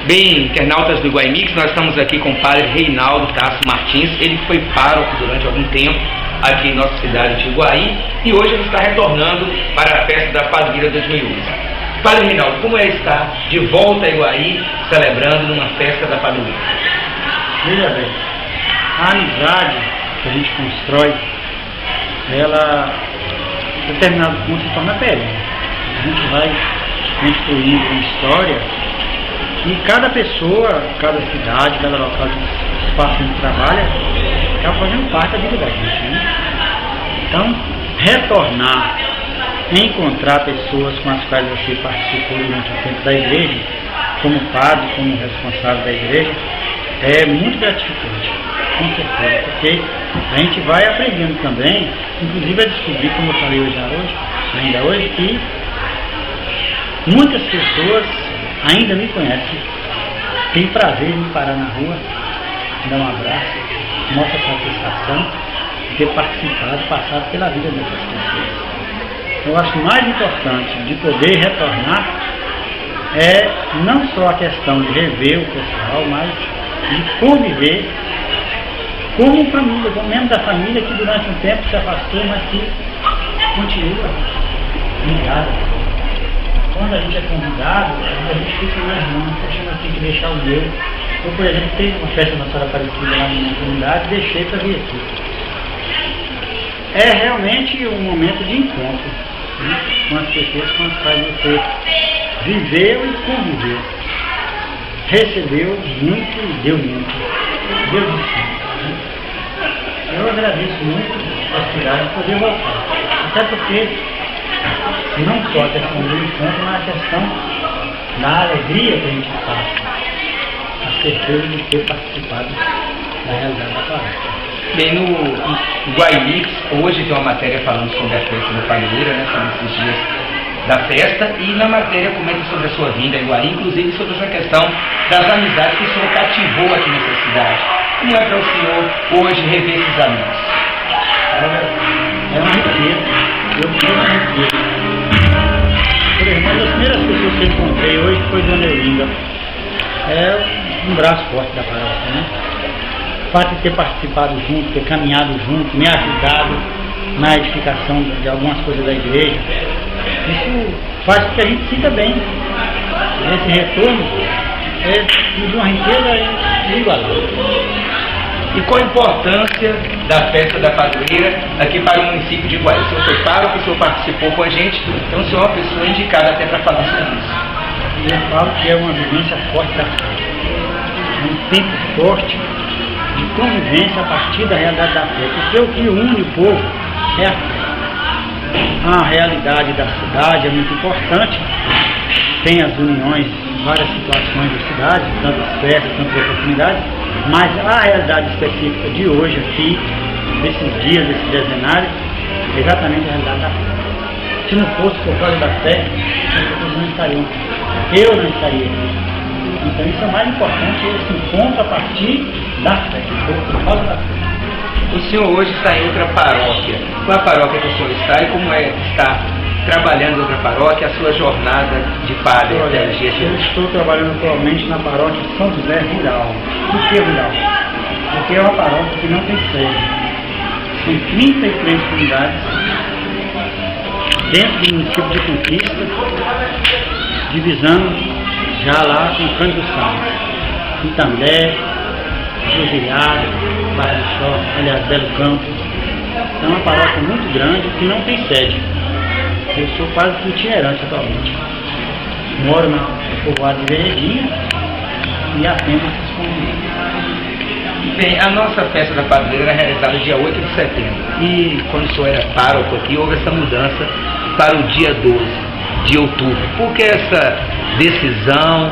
Bem, internautas do Iguai Mix, nós estamos aqui com o padre Reinaldo Tasso Martins. Ele foi pároco durante algum tempo aqui em nossa cidade de Iguai e hoje ele está retornando para a festa da Padroeira 2011. Padre Reinaldo, como é estar de volta a Iguai celebrando numa festa da Padroeira? Veja bem, a amizade que a gente constrói, ela, em determinado ponto, se torna perene. A gente vai construindo uma história e cada pessoa, cada cidade, cada local, espaço que a gente trabalha, está fazendo parte da vida da gente, né? Então, retornar, encontrar pessoas com as quais você participou durante o tempo da igreja, como padre, como responsável da igreja, é muito gratificante, com certeza, porque a gente vai aprendendo também, inclusive a descobrir, como eu falei ainda hoje, que muitas pessoas ainda me conhecem, tem prazer em me parar na rua, dar um abraço, mostra satisfação de ter participado, passado pela vida dessas pessoas. Eu acho mais importante de poder retornar é não só a questão de rever o pessoal, mas de conviver como família, como membro da família que durante um tempo se afastou, mas que continua ligado. Quando a gente é convidado, a gente fica imaginando, poxa, eu tenho que deixar o meu. Eu, por exemplo, teve uma festa na Senhora Aparecida lá na minha comunidade e deixei para vir aqui. É realmente um momento de encontro, né, com as pessoas com as quais você viveu e conviveu. Recebeu muito e deu muito. Deu de si. Né? Eu agradeço muito a oportunidade de poder voltar. Até porque não só a questão do encontro, mas a questão da alegria que a gente passa, a certeza de ter participado da realidade da paróquia. Bem, no Iguai Mix, hoje tem uma matéria falando sobre a festa da Padroeira, né, sobre esses dias da festa, e na matéria comenta sobre a sua vinda a Iguai, inclusive sobre essa questão das amizades que o senhor cativou aqui nessa cidade. Como é para o senhor hoje rever esses amigos? É uma riqueza. Eu tenho uma riqueza. Por exemplo, uma das primeiras pessoas que eu encontrei hoje foi Dona Eulinda. É um braço forte da paróquia, né? O fato de ter participado junto, ter caminhado junto, me ajudado na edificação de algumas coisas da igreja, isso faz com que a gente sinta bem. Esse retorno é de uma riqueza inigualável. E qual a importância da festa da Padroeira aqui para o município de Iguai? O senhor foi pároco, o senhor participou com a gente, então o senhor é uma pessoa indicada até para falar sobre isso. Eu falo que é uma vivência forte da fé. É um tempo forte de convivência a partir da realidade da fé. Porque o que une o povo é a fé. A realidade da cidade é muito importante. Tem as uniões em várias situações da cidade, tanto as festas, tanto as oportunidades, mas a realidade específica de hoje aqui, desses dias, desse dezenário, é exatamente a realidade da fé. Se não fosse por causa da fé, as pessoas não estariam aqui. Eu não estaria aqui. Então isso é mais importante, esse encontro a partir da fé, por causa da fé. O senhor hoje está em outra paróquia. Qual a paróquia que o senhor está e como é estar trabalhando em outra paróquia, a sua jornada de padre até os dias de hoje? Eu estou trabalhando atualmente na paróquia São José Rural. Por que Rural? Porque é uma paróquia que não tem sede. São 33 comunidades dentro do município de Conquista, divisando já lá com o Cândido Santos, Itambé, Cruzilhada, Barra do Sol, aliás, Belo Campo. É uma paróquia muito grande que não tem sede. Eu sou quase que itinerante atualmente. Moro na povoada de Veredinha e atendo essas comunidades. Bem, a nossa festa da Padroeira era realizada dia 8 de setembro. E quando o senhor era pároco aqui, houve essa mudança para o dia 12 de outubro. Por que essa decisão?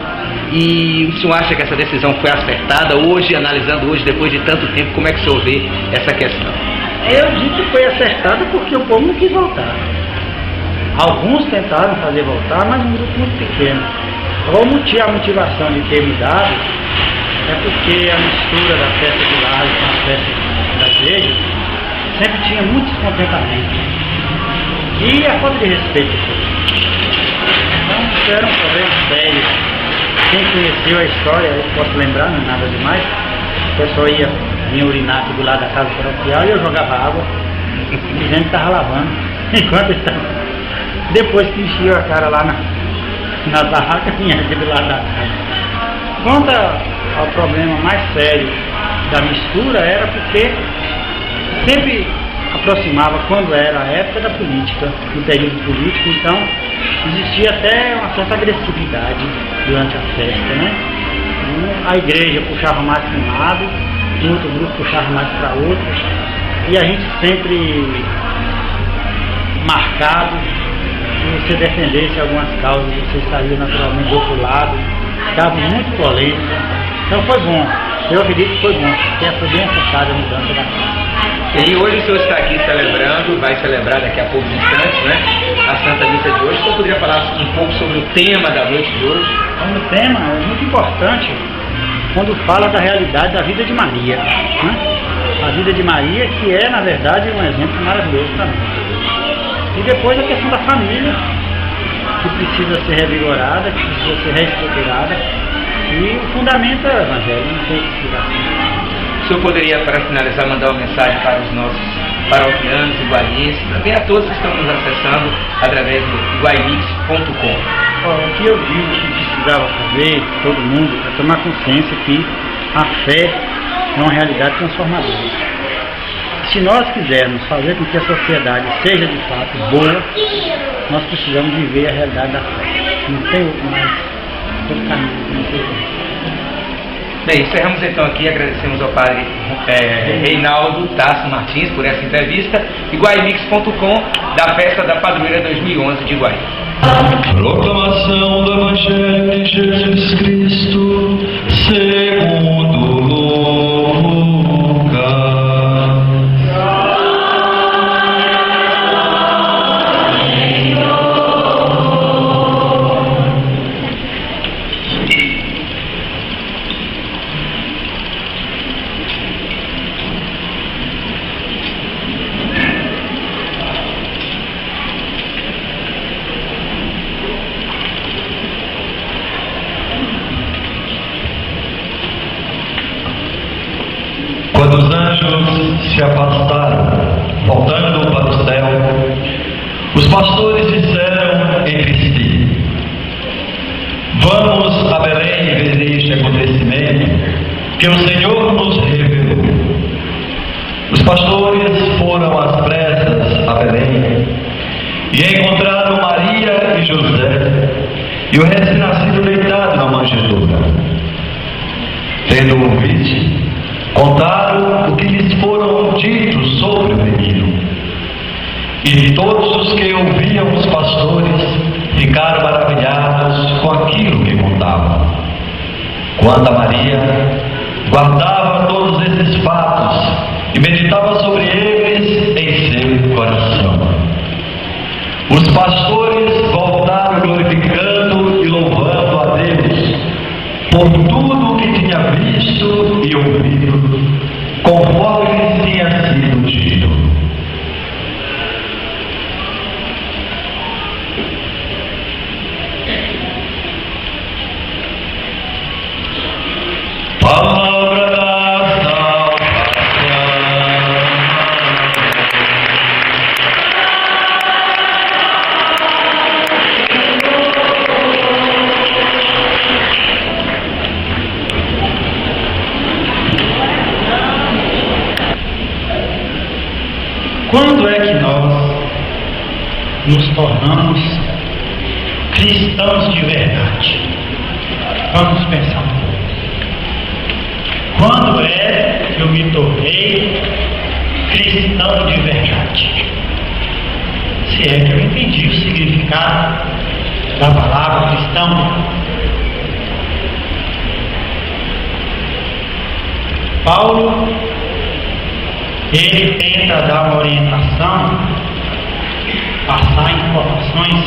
E o senhor acha que essa decisão foi acertada hoje, analisando hoje, depois de tanto tempo, como é que o senhor vê essa questão? Eu digo que foi acertada porque o povo não quis voltar. Alguns tentaram fazer voltar, mas um grupo muito pequeno. A motivação de ter mudado é porque a mistura da festa de lar com a festa da igreja sempre tinha muito descontentamento. E a falta de respeito. Então, isso era um problema sério. quem conheceu a história, eu posso lembrar, não é nada demais. O pessoal vinha urinar aqui do lado da casa paroquial e eu jogava água, dizendo que estava lavando, enquanto ele estava. Depois que encheu a cara lá na barraca, vinha aqui do lado da casa. Quanto ao problema mais sério da mistura, era porque sempre aproximava quando era a época da política, no período político, então existia até uma certa agressividade durante a festa, né? A igreja puxava mais para um lado, o outro grupo puxava mais para outro, e a gente sempre marcado, se você defendesse algumas causas, você estaria naturalmente do outro lado, estava muito polêmico, então foi bom, eu acredito que foi bom, porque foi bem acertada a mudança da casa. E hoje o senhor está aqui celebrando, vai celebrar daqui a poucos instantes, né, a Santa Missa de hoje. O senhor poderia falar um pouco sobre o tema da noite de hoje? O tema é muito importante quando fala da realidade da vida de Maria, né? A vida de Maria, que é, na verdade, um exemplo maravilhoso para nós. E depois a questão da família, que precisa ser revigorada, que precisa ser reestruturada. E o fundamento é o Evangelho, não tem explicação. O senhor poderia, para finalizar, mandar uma mensagem para os nossos paroquianos, igualienses, também a todos que estão nos acessando através do iguaimix.com. O que eu digo que precisava fazer, todo mundo, é tomar consciência que a fé é uma realidade transformadora. Se nós quisermos fazer com que a sociedade seja de fato boa, nós precisamos viver a realidade da fé. Não tem outro mais, outro caminho, não tem outro. Bem, encerramos então aqui, agradecemos ao padre Reinaldo Tasso Martins por essa entrevista. Iguaimix.com, da festa da padroeira 2011 de Iguaí. Proclamação do Evangelho de Jesus Cristo segundo Lucas. Quando os anjos se afastaram, voltando para o céu, os pastores disseram entre si: vamos a Belém ver este acontecimento que o Senhor nos revelou. Os pastores foram às pressas a Belém e encontraram Maria e José e o recém-nascido deitado na manjedoura. Tendo o visto, contaram o que lhes foram ditos sobre o menino. E todos os que ouviam os pastores ficaram maravilhados com aquilo que contavam. Quanto a Maria, guardava todos esses fatos e meditava sobre eles em seu coração. Os pastores voltaram glorificando e louvando a Deus por tudo o que tinha visto e ouvido, conforme lhes tinha sido dito. Palavra da salvação. Quando é que nós nos tornamos cristãos de verdade? Vamos pensar um pouco. Quando é que eu me tornei cristão de verdade? Se é que eu entendi o significado da palavra cristão. Paulo, ele tenta dar uma orientação, passar informações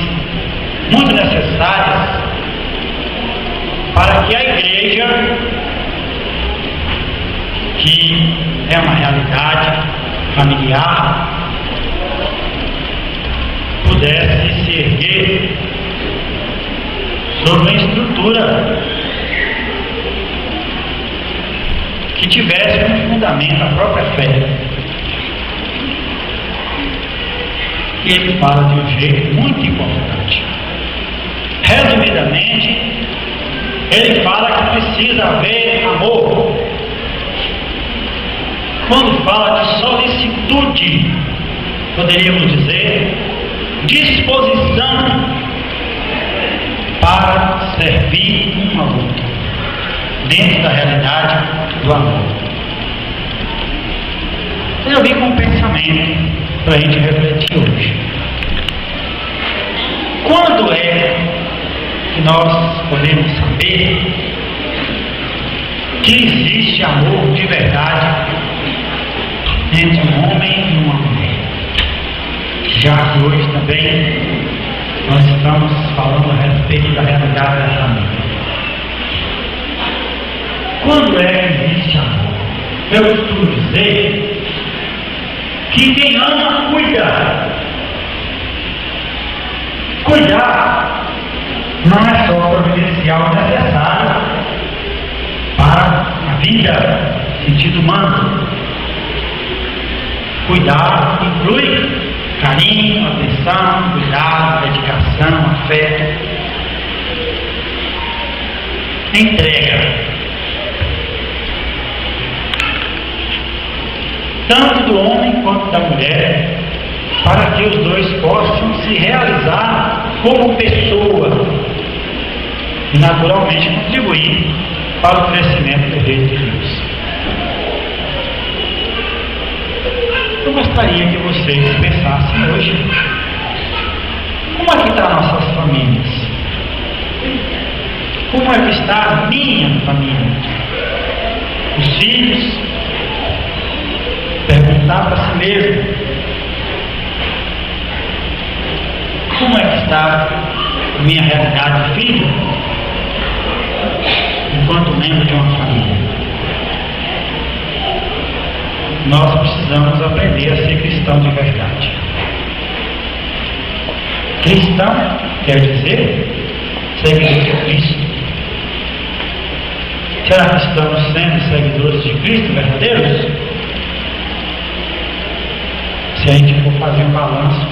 muito necessárias para que a igreja, que é uma realidade familiar, pudesse se erguer sobre uma estrutura tivesse um fundamento, a própria fé. E ele fala de um jeito muito importante. Resumidamente, ele fala que precisa haver amor. Quando fala de solicitude, poderíamos dizer, disposição para servir um ao outro, dentro da realidade do amor. Eu vim com um pensamento para a gente refletir hoje. Quando é que nós podemos saber que existe amor de verdade entre um homem e uma mulher? Já que hoje também nós estamos falando a respeito da realidade da família. Quando é que existe amor? Eu costumo dizer que quem ama cuida. Cuidar não é só providencial necessário para a vida, sentido humano. Cuidar inclui carinho, atenção, cuidado, dedicação, afeto, entrega. Tanto do homem quanto da mulher, para que os dois possam se realizar como pessoa e naturalmente contribuir para o crescimento do reino de Deus. Eu gostaria que vocês pensassem hoje, como é que está nossas famílias? Como é que está a minha família? Os filhos? Perguntar para si mesmo, como é que está a minha realidade de filho, enquanto membro de uma família? Nós precisamos aprender a ser cristão de verdade. Cristão quer dizer seguidor de Cristo. Será que estamos sendo seguidores de Cristo verdadeiros? Se a gente for fazer um balanço,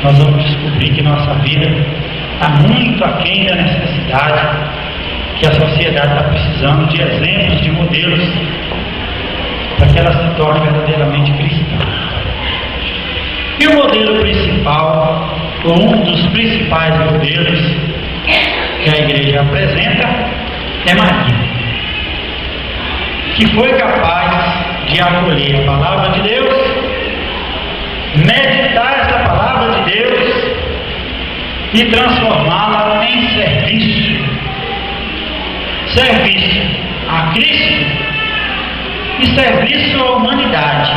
nós vamos descobrir que nossa vida está muito aquém da necessidade que a sociedade está precisando de exemplos, de modelos, para que ela se torne verdadeiramente cristã. E o modelo principal, ou um dos principais modelos que a igreja apresenta, é Maria, que foi capaz de acolher a palavra de Deus, meditar essa palavra de Deus e transformá-la em serviço. Serviço a Cristo e serviço à humanidade,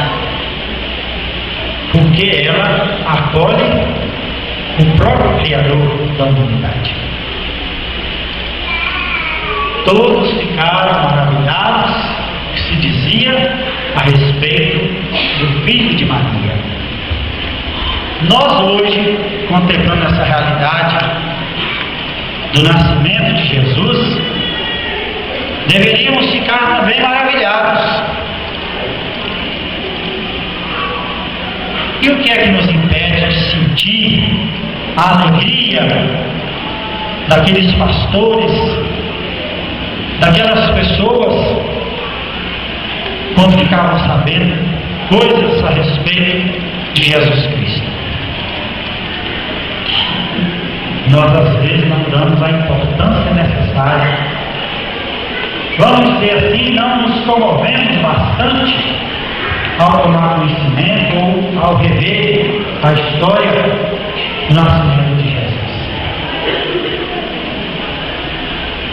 porque ela acolhe o próprio Criador da humanidade. Todos ficaram maravilhados com o que se dizia a respeito do Filho de Maria. Nós hoje, contemplando essa realidade do nascimento de Jesus, deveríamos ficar também maravilhados. E o que é que nos impede de sentir a alegria daqueles pastores, daquelas pessoas, quando ficavam sabendo coisas a respeito de Jesus Cristo? Nós às vezes não damos a importância necessária. Vamos dizer assim, não nos comovemos bastante ao tomar conhecimento ou ao rever a história do nascimento de Jesus.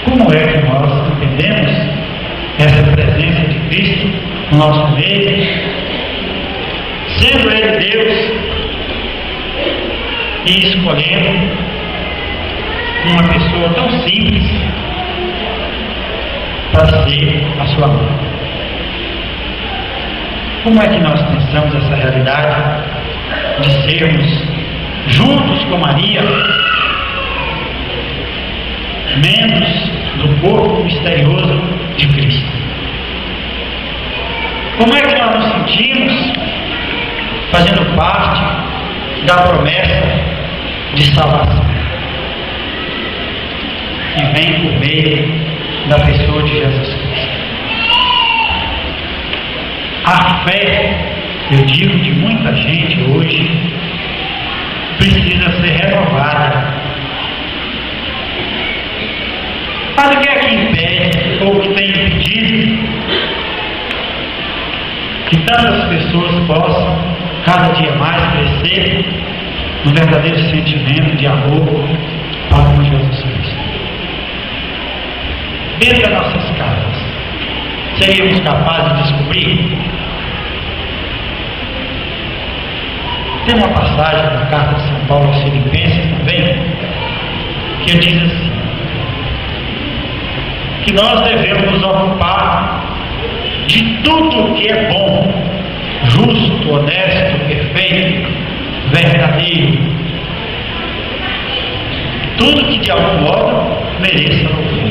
Como é que nós entendemos essa presença de Cristo no nosso meio, sendo Ele Deus e escolhendo uma pessoa tão simples para ser a sua mãe? Como é que nós pensamos essa realidade de sermos, juntos com Maria, membros do corpo misterioso de Cristo? Como é que nós nos sentimos fazendo parte da promessa de salvação que vem por meio da pessoa de Jesus Cristo? A fé, eu digo, de muita gente hoje precisa ser renovada. Mas o que é que impede, ou que tem impedido, que tantas pessoas possam cada dia mais crescer no verdadeiro sentimento de amor para com Jesus Cristo? Dentro das nossas casas, seríamos capazes de descobrir? Tem uma passagem na carta de São Paulo aos Filipenses também, que diz assim, que nós devemos nos ocupar de tudo que é bom, justo, honesto, perfeito, verdadeiro, tudo que de algum modo mereça louvor.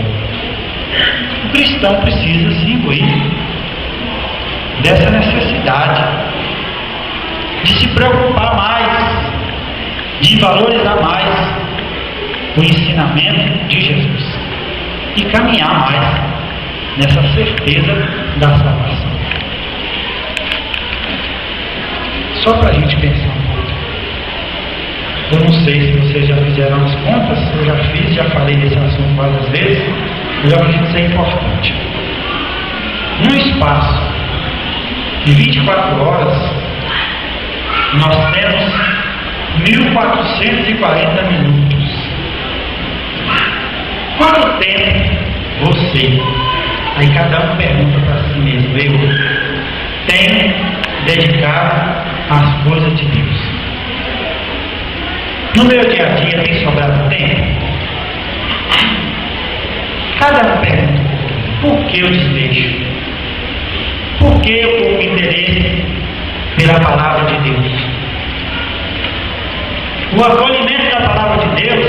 O cristão precisa se imbuir dessa necessidade de se preocupar mais, de valorizar mais o ensinamento de Jesus e caminhar mais nessa certeza da salvação. Só para a gente pensar um pouco. Eu não sei se vocês já fizeram as contas, eu já fiz, já falei desse assunto várias vezes, mas eu acredito ser importante. Num espaço de 24 horas, nós temos 1440 minutos. Quanto tempo você, aí cada um pergunta para si mesmo, eu tenho dedicado às coisas de Deus? No meu dia a dia tem sobrado tempo? Cada um pergunta, por que eu desleixo? Por que eu pouco interesse pela palavra de Deus? O acolhimento da palavra de Deus,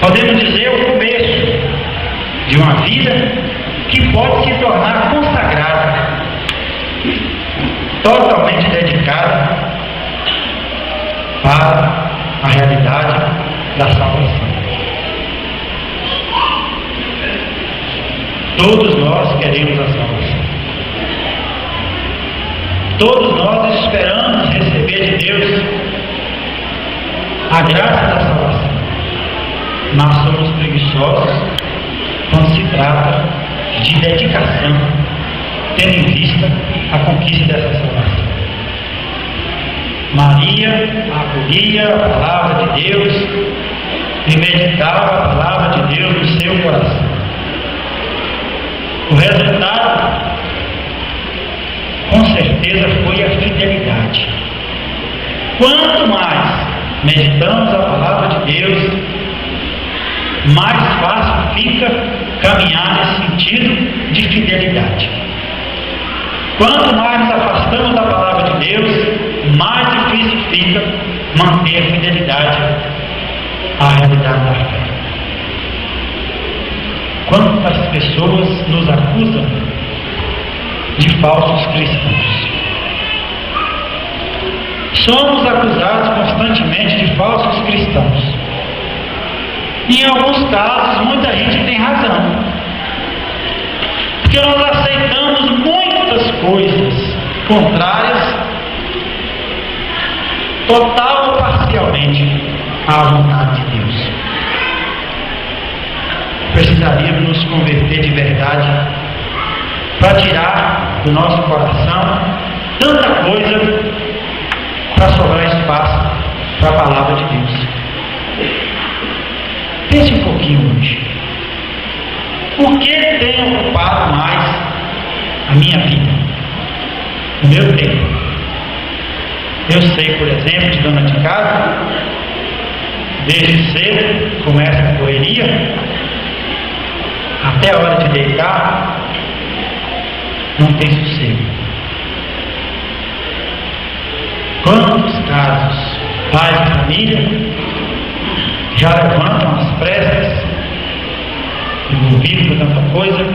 podemos dizer, o começo de uma vida que pode se tornar consagrada, totalmente dedicada para a realidade da salvação. Todos nós queremos a salvação. Todos nós esperamos receber de Deus a graça da salvação. Mas somos preguiçosos quando se trata de dedicação, tendo em vista a conquista dessa salvação. Maria acolhia a palavra de Deus e meditava a palavra de Deus no seu coração. O resultado, com certeza, foi a fidelidade. Quanto mais meditamos a palavra de Deus, mais fácil fica caminhar nesse sentido de fidelidade. Quanto mais nos afastamos da palavra de Deus, mais difícil fica manter a fidelidade à realidade da fé. Quantas pessoas nos acusam de falsos cristãos? Somos acusados constantemente de falsos cristãos. E em alguns casos, muita gente tem razão. Porque nós aceitamos muitas coisas contrárias, total ou parcialmente, à vontade de Deus. Precisaríamos nos converter de verdade para tirar do nosso coração tanta coisa para sobrar espaço para a palavra de Deus. Pense um pouquinho hoje. Por que tem ocupado mais a minha vida, o meu tempo? Eu sei, por exemplo, de dona de casa, desde cedo começa a correria, até a hora de deitar, não tem sossego. Quantos casos, pais de família, já levantam as pressas, envolvidos com tanta coisa,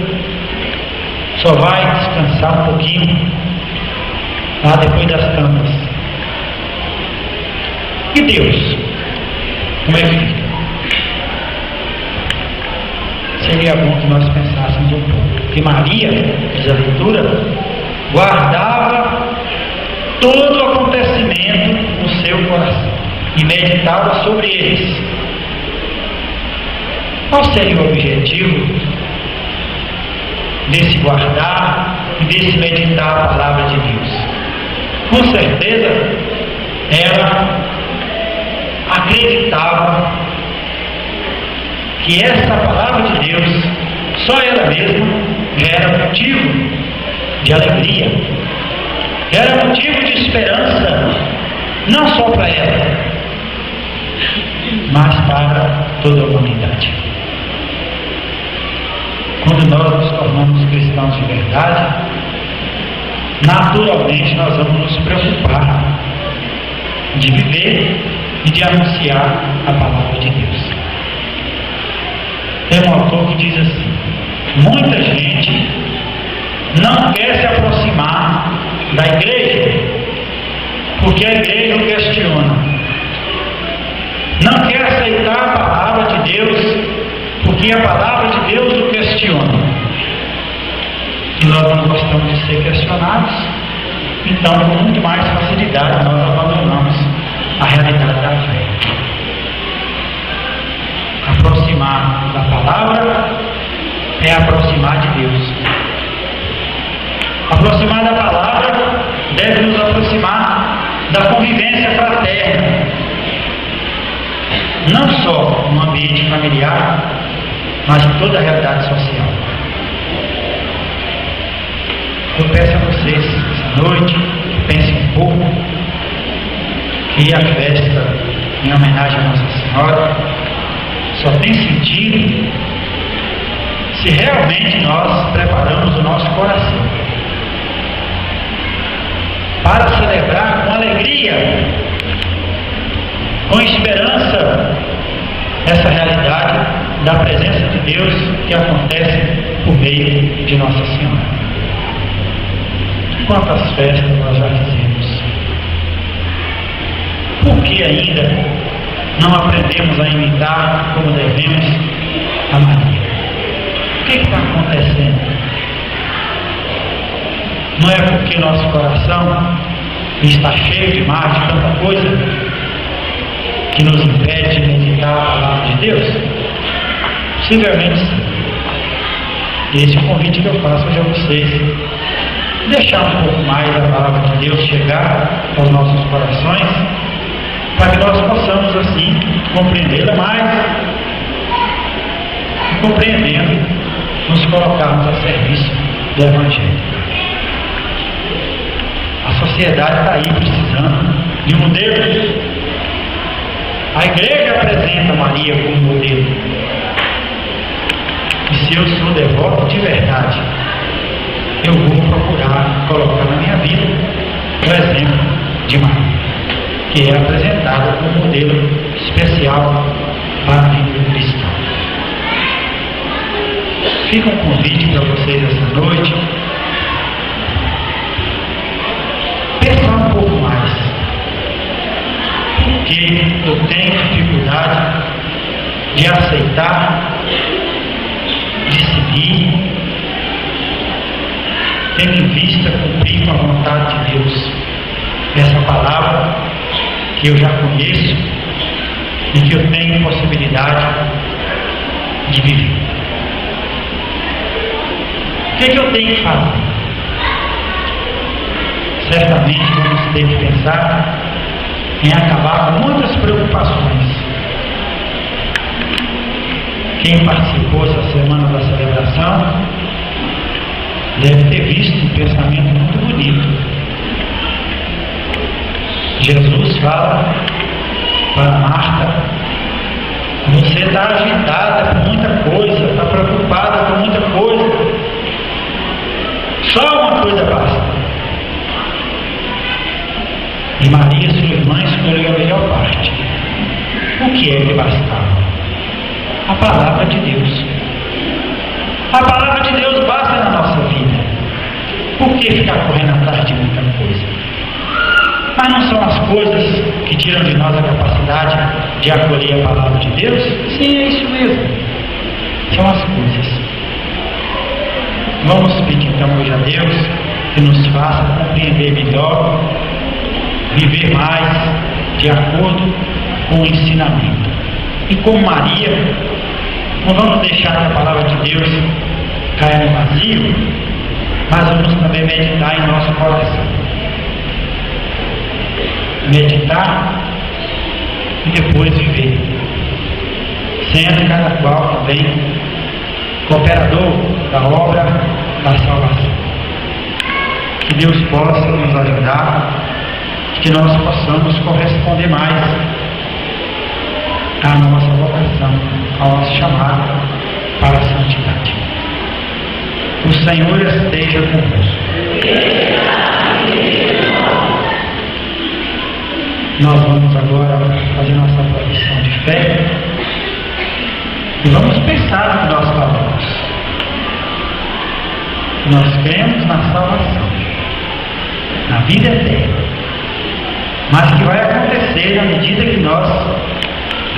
só vai descansar um pouquinho lá depois das tampas. E Deus? Como é que fica? Seria bom que nós pensássemos um pouco. Que Maria, diz a leitura, guardava todo o acontecimento no seu coração e meditava sobre eles. Qual seria o objetivo desse guardar e desse meditar a palavra de Deus? Com certeza, ela acreditava que essa palavra de Deus, só ela mesma, era motivo de alegria, era motivo de esperança, não só para ela, mas para toda a humanidade. Quando nós nos tornamos cristãos de verdade, naturalmente nós vamos nos preocupar de viver e de anunciar a palavra de Deus. Tem um autor que diz assim: muita gente não quer se aproximar da igreja porque a igreja o questiona, não quer aceitar a palavra de Deus porque a palavra de Deus o questiona, e nós não gostamos de ser questionados, então com muito mais facilidade nós abandonamos a realidade da fé. Aproximar da palavra é aproximar de Deus. Aproximar da palavra deve nos aproximar da convivência fraterna, não só no ambiente familiar, mas em toda a realidade social. Eu peço a vocês, essa noite, pensem um pouco que a festa em homenagem a Nossa Senhora só tem sentido se realmente nós preparamos o nosso coração para celebrar com alegria, com esperança, essa realidade da presença de Deus que acontece por meio de Nossa Senhora. Quantas festas nós já fizemos? Por que ainda não aprendemos a imitar como devemos a Maria? O que está acontecendo? Não é porque nosso coração está cheio demais de tanta coisa que nos impede de meditar a palavra de Deus? Possivelmente sim. Esse é o convite que eu faço hoje a vocês: deixar um pouco mais da palavra de Deus chegar aos nossos corações, para que nós possamos assim compreendê-la mais e, compreendendo, nos colocarmos a serviço do Evangelho. A sociedade está aí precisando de um modelo. A igreja apresenta Maria como modelo. E se eu sou devoto de verdade, eu vou procurar colocar na minha vida o exemplo de Maria, que é apresentada como modelo especial para a vida cristã. Fica um convite para vocês essa noite: pensar um pouco mais, porque eu tenho dificuldade de aceitar, de seguir, tendo em vista cumprir com a vontade de Deus essa palavra que eu já conheço e que eu tenho possibilidade de viver. O que eu tenho que fazer? Certamente vamos ter que pensar em acabar com muitas preocupações. Quem participou essa semana da celebração deve ter visto um pensamento muito bonito. Jesus fala para Marta: você está agitada com muita coisa, está preocupada com muita coisa, só uma coisa basta. E Maria, sua irmã, escolheu a melhor parte. O que é que bastava? A palavra de Deus. A palavra de Deus basta na nossa vida. que ficar correndo atrás de muita coisa. Mas não são as coisas que tiram de nós a capacidade de acolher a palavra de Deus? Sim, é isso mesmo. São as coisas. Vamos pedir então hoje a Deus que nos faça compreender melhor, viver mais de acordo com o ensinamento. E como Maria, não vamos deixar que a palavra de Deus caia no vazio, mas vamos também meditar em nosso coração. Meditar e depois viver, sendo cada qual também cooperador da obra da salvação. Que Deus possa nos ajudar, que nós possamos corresponder mais à nossa vocação, ao nosso chamado para a santidade. O Senhor esteja convosco. Nós vamos agora fazer nossa profissão de fé e vamos pensar no que nós falamos. Nós cremos na salvação, na vida eterna, mas que vai acontecer na medida que nós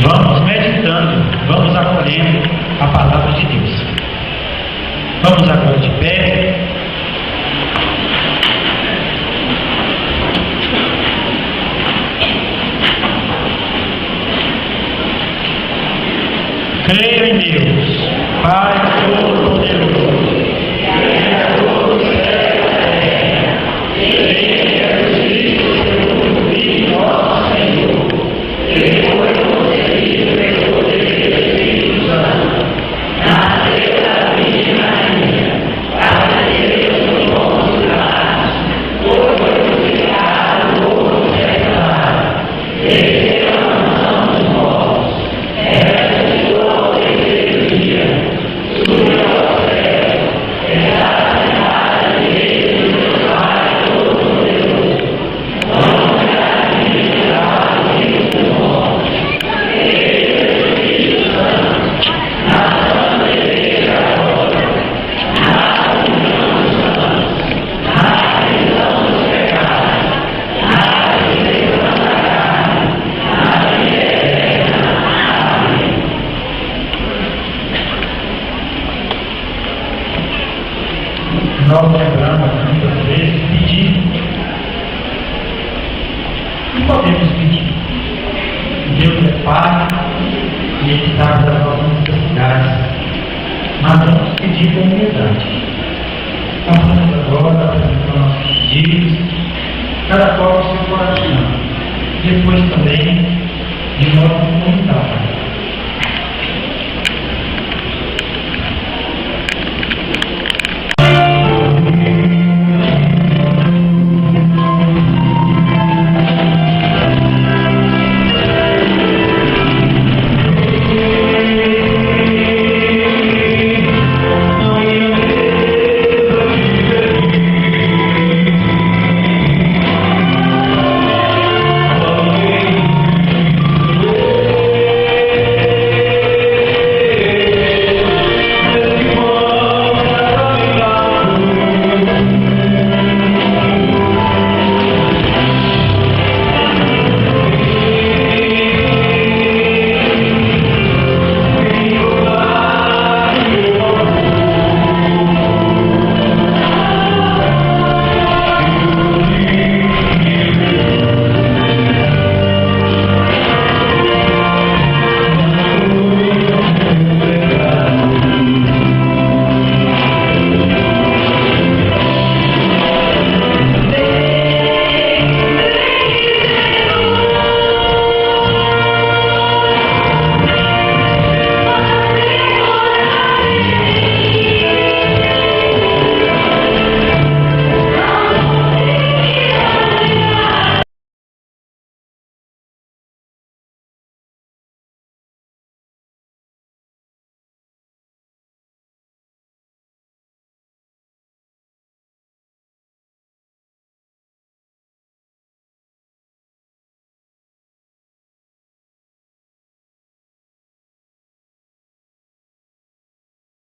vamos meditando, vamos acolhendo a palavra de Deus. Vamos agora de pé. Creio em Deus, Pai Todo-Poderoso, Criador do céu e da terra, creio em Jesus Cristo, seu Filho, nosso Senhor, que foi concebido pelo poder do Espírito Santo, nasceu da Virgem Maria, para Deus no ponto de foi crucificado por pecado, desceu à mansão dos mortos, nós lembramos muitas vezes pedir. E podemos pedir. Deus é Pai e Ele sabe das nossas necessidades. Mas vamos pedir com humildade. Passamos agora apresentando nossos pedidos, cada qual o seu coração. Depois também, de modo